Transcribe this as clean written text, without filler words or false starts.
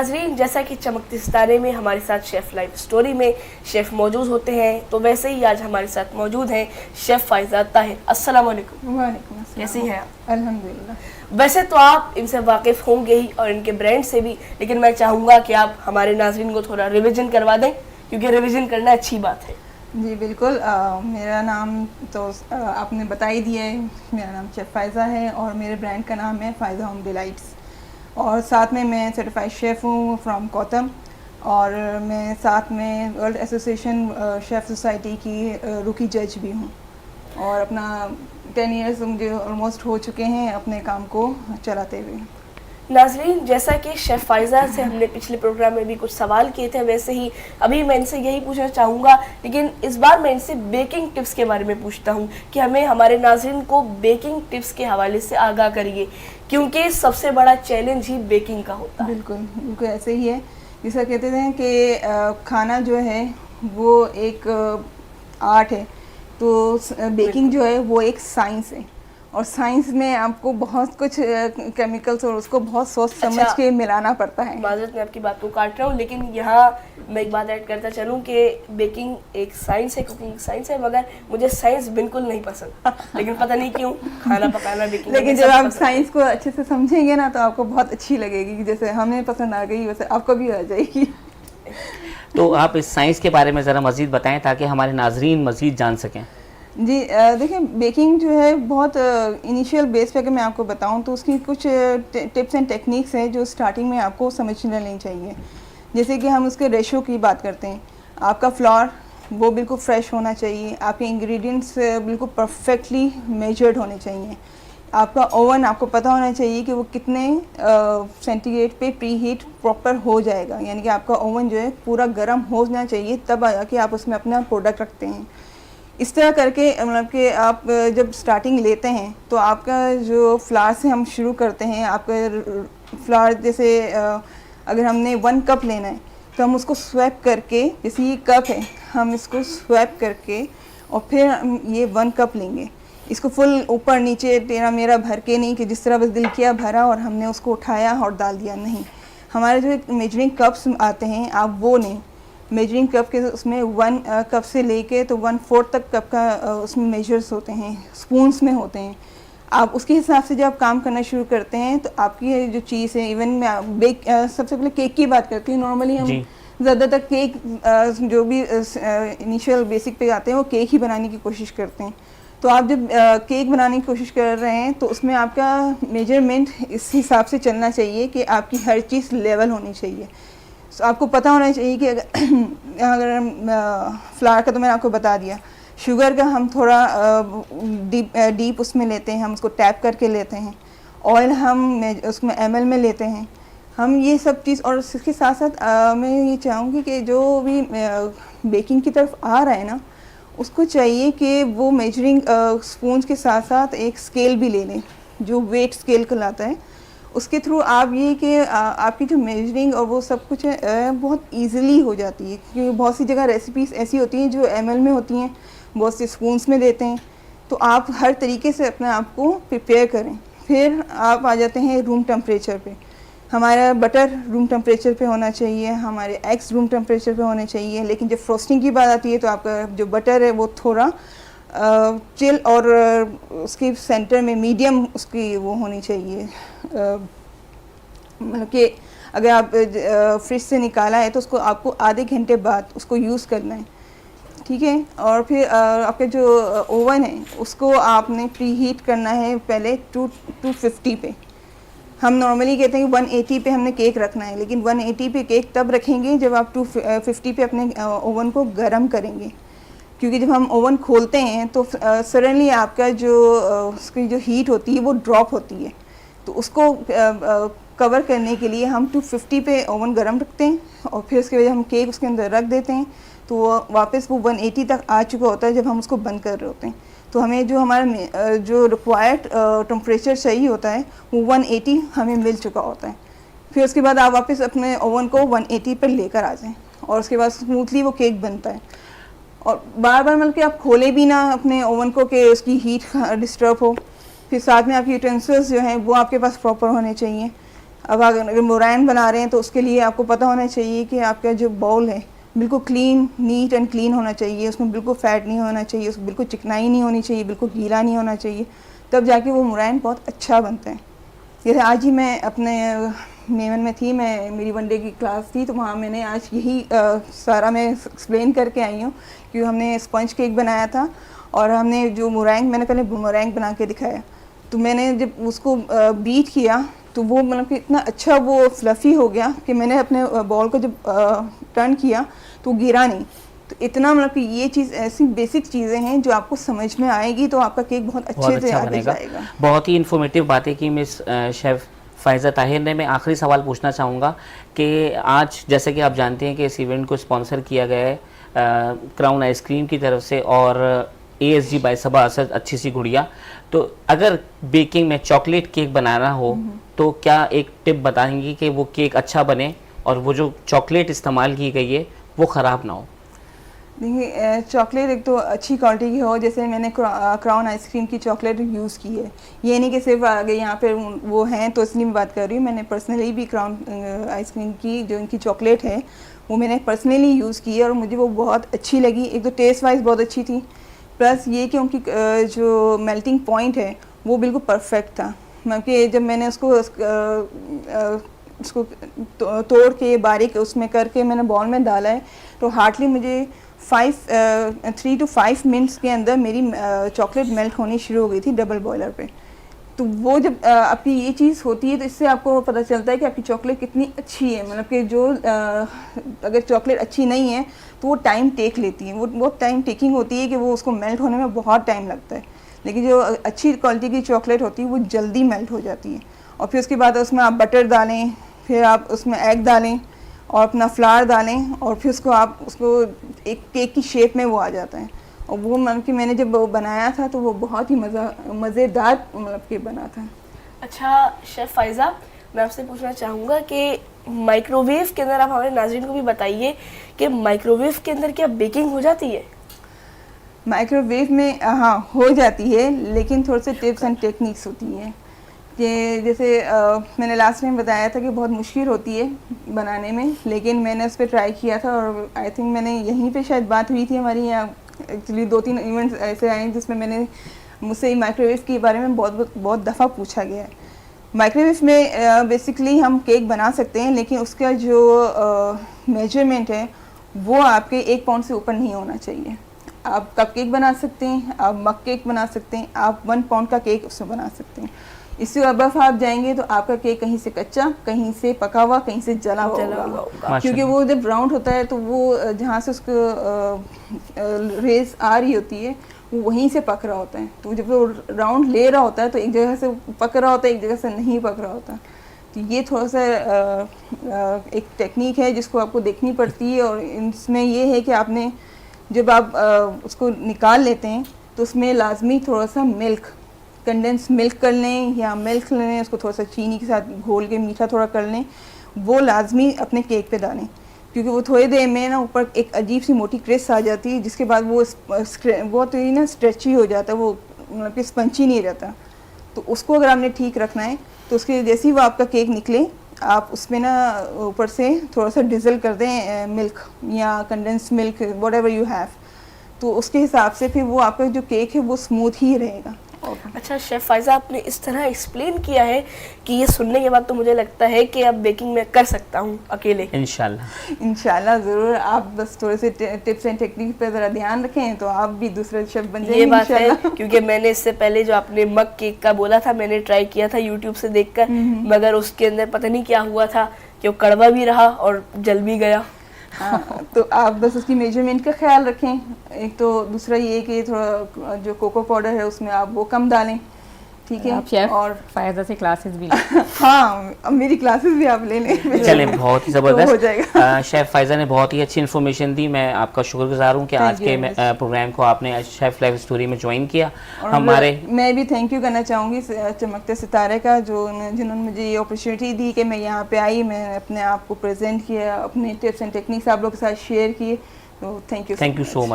नाज़रीन, जैसा कि चमकते सितारे में हमारे साथ शेफ़ लाइफ स्टोरी में शेफ़ मौजूद होते हैं, तो वैसे ही आज हमारे साथ मौजूद हैं शेफ़ फ़ाइज़ा ताहिर। अस्सलाम वालेकुम। वालेकुम अस्सलाम। कैसी हैं आप? अल्हम्दुलिल्लाह। वैसे तो आप इनसे वाकिफ़ होंगे ही और इनके ब्रांड से भी, लेकिन मैं चाहूँगा कि आप हमारे नाज़रीन को थोड़ा रिविज़न करवा दें, क्योंकि रिविज़न करना अच्छी बात है। जी बिल्कुल। मेरा नाम तो आपने बता ही दिया है। मेरा नाम शेफ़ फ़ाइज़ा है और मेरे ब्रांड का नाम है फ़ाइज़ा होम डिलाइट्स। और साथ में मैं सर्टिफाइड शेफ़ हूँ फ्रॉम कौतम, और मैं साथ में वर्ल्ड एसोसिएशन शेफ़ सोसाइटी की रुकी जज भी हूँ। और अपना 10 इयर्स मुझे ऑलमोस्ट हो चुके हैं अपने काम को चलाते हुए। नाज़रीन, जैसा कि शेफ़ फ़ाइज़ा से हमने पिछले प्रोग्राम में भी कुछ सवाल किए थे, वैसे ही अभी मैं इनसे यही पूछना चाहूँगा, लेकिन इस बार मैं इनसे बेकिंग टिप्स के बारे में पूछता हूँ कि हमें हमारे नाज़रीन को बेकिंग टिप्स के हवाले से आगाह करिए, क्योंकि सबसे बड़ा चैलेंज ही बेकिंग का होता है। बिल्कुल बिल्कुल ऐसे ही है। जैसा कहते हैं कि खाना जो है वो एक आर्ट है, तो बेकिंग जो है वो एक साइंस है। और साइंस में आपको बहुत कुछ केमिकल्स और उसको बहुत सोच समझ के मिलाना पड़ता है। माज़रत मैं आपकी बात को काट रहा हूँ, लेकिन यहाँ मैं एक बात ऐड करता चलूँ कि बेकिंग एक साइंस है, कुकिंग साइंस है, मगर मुझे साइंस बिल्कुल नहीं पसंद। लेकिन पता नहीं क्यों खाना पकाना बेकिंग, लेकिन जब आप साइंस को अच्छे से समझेंगे ना तो आपको बहुत अच्छी लगेगी। जैसे हमें पसंद आ गई वैसे आपको भी आ जाएगी। तो आप इस साइंस के बारे में ज़रा मज़ीद बताएं ताकि हमारे नाजरीन मज़ीद जान सकें। जी देखिए, बेकिंग जो है बहुत इनिशियल बेस पे अगर मैं आपको बताऊं तो उसकी कुछ टिप्स एंड टेक्निक्स हैं जो स्टार्टिंग में आपको समझ लेनी चाहिए। जैसे कि हम उसके रेशो की बात करते हैं। आपका फ्लोर वो बिल्कुल फ्रेश होना चाहिए, आपके इंग्रेडिएंट्स बिल्कुल परफेक्टली मेजर्ड होने चाहिए। आपका ओवन आपको पता होना चाहिए कि वो कितने सेंटीग्रेड पे प्री हीट प्रॉपर हो जाएगा, यानी कि आपका ओवन जो है पूरा गर्म होना चाहिए, तब आया कि आप उसमें अपना प्रोडक्ट रखते हैं। इस तरह करके मतलब कि आप जब स्टार्टिंग लेते हैं तो आपका जो फ्लावर से हम शुरू करते हैं, आपका फ्लावर जैसे अगर हमने 1 कप लेना है तो हम उसको स्वैप करके, जैसे ये कप है हम इसको स्वैप करके और फिर हम ये 1 कप लेंगे। इसको फुल ऊपर नीचे तेरा मेरा भर के नहीं कि जिस तरह बस दिल किया भरा और हमने उसको उठाया और डाल दिया, नहीं। हमारे जो मेजरिंग कप्स आते हैं आप वो नहीं, मेजरिंग कप के उसमें 1 कप से लेके तो 1/4 तक कप का उसमें मेजर्स होते हैं, स्पून्स में होते हैं। आप उसके हिसाब से जब आप काम करना शुरू करते हैं तो आपकी जो चीज़ है, इवन मैं सबसे पहले केक की बात करती हूँ। नॉर्मली हम ज़्यादातर केक जो भी इनिशियल बेसिक पे आते हैं वो केक ही बनाने की कोशिश करते हैं। तो आप जब केक बनाने की कोशिश कर रहे हैं तो उसमें आपका मेजरमेंट इस हिसाब से चलना चाहिए कि आपकी हर चीज़ लेवल होनी चाहिए। तो आपको पता होना चाहिए कि अगर फ्लावर का तो मैंने आपको बता दिया, शुगर का हम थोड़ा डीप उसमें लेते हैं, हम उसको टैप करके लेते हैं। ऑयल हम उसमें ml में लेते हैं हम, ये सब चीज़। और इसके साथ साथ मैं ये चाहूँगी कि जो भी बेकिंग की तरफ आ रहा है ना, उसको चाहिए कि वो मेजरिंग स्पून्स के साथ साथ एक स्केल भी ले लें जो वेट स्केल कहलाता है। उसके थ्रू आप ये कि आपकी जो मेजरिंग और वो सब कुछ है बहुत इजीली हो जाती है, क्योंकि बहुत सी जगह रेसिपीज़ ऐसी होती हैं जो ml में होती हैं, बहुत से स्पून्स में देते हैं। तो आप हर तरीके से अपने आप को प्रिपेयर करें। फिर आप आ जाते हैं रूम टेम्परेचर पे। हमारा बटर रूम टेम्परेचर पे होना चाहिए, हमारे एग्स रूम टेम्परेचर पे होने चाहिए। लेकिन जब फ्रोस्टिंग की बात आती है तो आपका जो बटर है वो थोड़ा चिल और उसके सेंटर में मीडियम उसकी वो होनी चाहिए। मतलब कि अगर आप फ्रिज से निकाला है तो उसको आपको आधे घंटे बाद उसको यूज़ करना है, ठीक है। और फिर आपका जो ओवन है उसको आपने प्री हीट करना है पहले 250 पे। हम नॉर्मली कहते हैं कि 180 पे हमने केक रखना है, लेकिन 180 पे केक तब रखेंगे जब आप 250 पे अपने ओवन को गर्म करेंगे। क्योंकि जब हम ओवन खोलते हैं तो सडनली आपका जो उसकी जो हीट होती है वो ड्रॉप होती है, तो उसको कवर करने के लिए हम 250 पे ओवन गर्म रखते हैं और फिर उसके बाद हम केक उसके अंदर रख देते हैं, तो वापस वो 180 तक आ चुका होता है जब हम उसको बंद कर रहे होते हैं। तो हमें जो हमारा जो रिक्वायर्ड टेम्परेचर चाहिए होता है वो 180 हमें मिल चुका होता है। फिर उसके बाद आप वापस अपने ओवन को 180 पर लेकर आ जाएं और उसके बाद स्मूथली वो केक बनता है। और बार बार मतलब कि आप खोले भी ना अपने ओवन को कि उसकी हीट डिस्टर्ब हो। फिर साथ में आपके यूटेंसिल्स जो हैं वो आपके पास प्रॉपर होने चाहिए। अब अगर मोरैन बना रहे हैं तो उसके लिए आपको पता होना चाहिए कि आपका जो बाउल है बिल्कुल क्लीन, नीट एंड क्लीन होना चाहिए, उसमें बिल्कुल फैट नहीं होना चाहिए, उसमें बिल्कुल चिकनाई नहीं होनी चाहिए, बिल्कुल गीला नहीं होना चाहिए, तब जाके वो मोरैन बहुत अच्छा बनता है। जैसे आज ही मैं अपने मेमन में थी, मेरी वनडे की क्लास थी, तो वहाँ मैंने आज यही सारा मैं एक्सप्लेन करके आई हूँ कि हमने स्पंज केक बनाया था और हमने जो मोरैंग, मैंने पहले मोरैंग बना के दिखाया, तो मैंने जब उसको बीट किया तो वो मतलब कि इतना अच्छा वो फ्लफ़ी हो गया कि मैंने अपने बॉल को जब टर्न किया तो गिरा नहीं। तो इतना मतलब कि ये चीज़, ऐसी बेसिक चीज़ें हैं जो आपको समझ में आएगी तो आपका केक बहुत अच्छे से आगे बनेगा। जाएगा। बहुत ही इन्फॉर्मेटिव बातें की मिस शेफ़ फ़ायज़ा ताहिर ने। मैं आखिरी सवाल पूछना चाहूँगा कि आज जैसे कि आप जानते हैं कि इस इवेंट को स्पॉन्सर किया गया है क्राउन आइसक्रीम की तरफ से और ASG बाय सबा असद अच्छी सी गुड़िया, तो अगर बेकिंग में चॉकलेट केक बनाना हो तो क्या एक टिप बताएंगी कि वो केक अच्छा बने और वो जो चॉकलेट इस्तेमाल की गई है वो ख़राब ना हो? देखिए, चॉकलेट एक तो अच्छी क्वालिटी की हो, जैसे मैंने क्राउन आइसक्रीम की चॉकलेट यूज़ की है, ये नहीं कि सिर्फ आगे यहाँ पे वो हैं तो इसलिए मैं बात कर रही हूँ। मैंने पर्सनली भी क्राउन आइसक्रीम की जो इनकी चॉकलेट है वो मैंने पर्सनली यूज़ की है और मुझे वो बहुत अच्छी लगी। एक तो टेस्ट वाइज बहुत अच्छी थी, प्लस ये कि उनकी जो मेल्टिंग पॉइंट है वो बिल्कुल परफेक्ट था। मतलब कि जब मैंने उसको तोड़ के बारीक उसमें करके मैंने बॉल में डाला है तो हार्डली मुझे 3 to 5 मिनट्स के अंदर मेरी चॉकलेट मेल्ट होनी शुरू हो गई थी डबल बॉयलर पे। तो वो जब आपकी ये चीज़ होती है तो इससे आपको पता चलता है कि आपकी चॉकलेट कितनी अच्छी है। मतलब कि जो अगर चॉकलेट अच्छी नहीं है तो वो टाइम टेक लेती है, वो बहुत टाइम टेकिंग होती है कि वो उसको मेल्ट होने में बहुत टाइम लगता है। लेकिन जो अच्छी क्वालिटी की चॉकलेट होती है वो जल्दी मेल्ट हो जाती है। और फिर उसके बाद उसमें आप बटर डालें, फिर आप उसमें एग डालें और अपना फ्लावर डालें और फिर उसको एक केक की शेप में वो आ जाता है। और वो मतलब कि मैंने जब वो बनाया था तो वो बहुत ही मज़ेदार मतलब कि बना था। अच्छा शेफ़ फ़ायज़ा, मैं आपसे पूछना चाहूँगा कि माइक्रोवेव के अंदर आप हमारे नाज़रीन को भी बताइए कि माइक्रोवेव के अंदर क्या बेकिंग हो जाती है? माइक्रोवेव में हाँ हो जाती है, लेकिन थोड़े से टिप्स एंड टेक्निक्स होती हैं कि जैसे मैंने लास्ट टाइम बताया था कि बहुत मुश्किल होती है बनाने में, लेकिन मैंने उस पर ट्राई किया था और आई थिंक मैंने यहीं पे शायद बात हुई थी हमारी यहाँ। एक्चुअली 2-3 इवेंट्स ऐसे आए हैं जिसमें मैंने मुझसे माइक्रोवेव के बारे में बहुत दफ़ा पूछा गया है। माइक्रोवेव में बेसिकली हम केक बना सकते हैं, लेकिन उसका जो मेजरमेंट है वो आपके 1 पाउंड से ऊपर नहीं होना चाहिए। आप कप केक बना सकते हैं, आप मग केक बना सकते हैं, आप 1 पाउंड का केक उसमें बना सकते हैं। इससे अबव आप जाएंगे तो आपका केक कहीं से कच्चा, कहीं से पका हुआ, कहीं से जला हुआ होगा। क्योंकि वो जब राउंड होता है तो वो जहाँ से उसको रेस आ रही होती है वो वहीं से पक रहा होता है। तो जब वो राउंड ले रहा होता है तो एक जगह से पक रहा होता है, एक जगह से नहीं पक रहा होता। तो ये थोड़ा सा एक टेक्निक है जिसको आपको देखनी पड़ती है। और इसमें ये है कि आपने जब आप उसको निकाल लेते हैं तो उसमें लाजमी थोड़ा सा मिल्क, कंडेंस मिल्क कर लें या मिल्क लें, उसको थोड़ा सा चीनी के साथ घोल के मीठा थोड़ा कर लें, वो लाजमी अपने केक पे डालें। क्योंकि वो थोड़ी देर में ना ऊपर एक अजीब सी मोटी क्रिस आ जाती है, जिसके बाद वो बहुत ही ना स्ट्रेची हो जाता है, वो मतलब कि स्पंची नहीं रहता। तो उसको अगर आपने ठीक रखना है तो उसके जैसे ही वो आपका केक निकले आप उसमें ना ऊपर से थोड़ा सा डिज़ल कर दें मिल्क या condense milk, what ever you have. तो उसके हिसाब से फिर वो आपका जो केक है वो स्मूथ ही रहेगा। अच्छा शेफ़ फ़ायज़ा, आपने इस तरह एक्सप्लेन किया है कि ये सुनने के बाद तो मुझे लगता है कि अब बेकिंग में कर सकता हूँ अकेले। इंशाल्लाह ज़रूर। आप बस थोड़े से टिप्स एंड टेक्निक पे ज़रा ध्यान रखें तो आप भी दूसरे शेफ बन जाएंगे। ये बात है, क्योंकि मैंने इससे पहले जो आपने मग केक का बोला था मैंने ट्राई किया था यूट्यूब से देखकर, मगर उसके अंदर पता नहीं क्या हुआ था कि वो कड़वा भी रहा और जल भी गया। हाँ, तो आप बस उसकी मेजरमेंट का ख्याल रखें। एक तो दूसरा ये कि थोड़ा जो कोको पाउडर है उसमें आप वो कम डालें, ठीक है। आप शेफ और फ़ायज़ा से क्लासेस भी हाँ, अब मेरी क्लासेस भी आप ले लें। चलें, बहुत ही तो हो ज़बरदस्त। जाएगा। शेफ़ फ़ायज़ा ने बहुत ही अच्छी इन्फॉर्मेशन दी। मैं आपका शुक्रगुजार हूँ कि आज के प्रोग्राम को आपने शेफ़ लाइफ स्टोरी में ज्वाइन किया। हमारे मैं भी थैंक यू करना चाहूँगी चमकते सितारे का, जिन्होंने मुझे ये अपॉर्चुनिटी दी कि मैं यहाँ पे आई, मैं अपने आप को प्रेजेंट किया, अपने टिप्स एंड टेक्निक्स आप लोग के साथ शेयर किए। तो थैंक यू सो मच।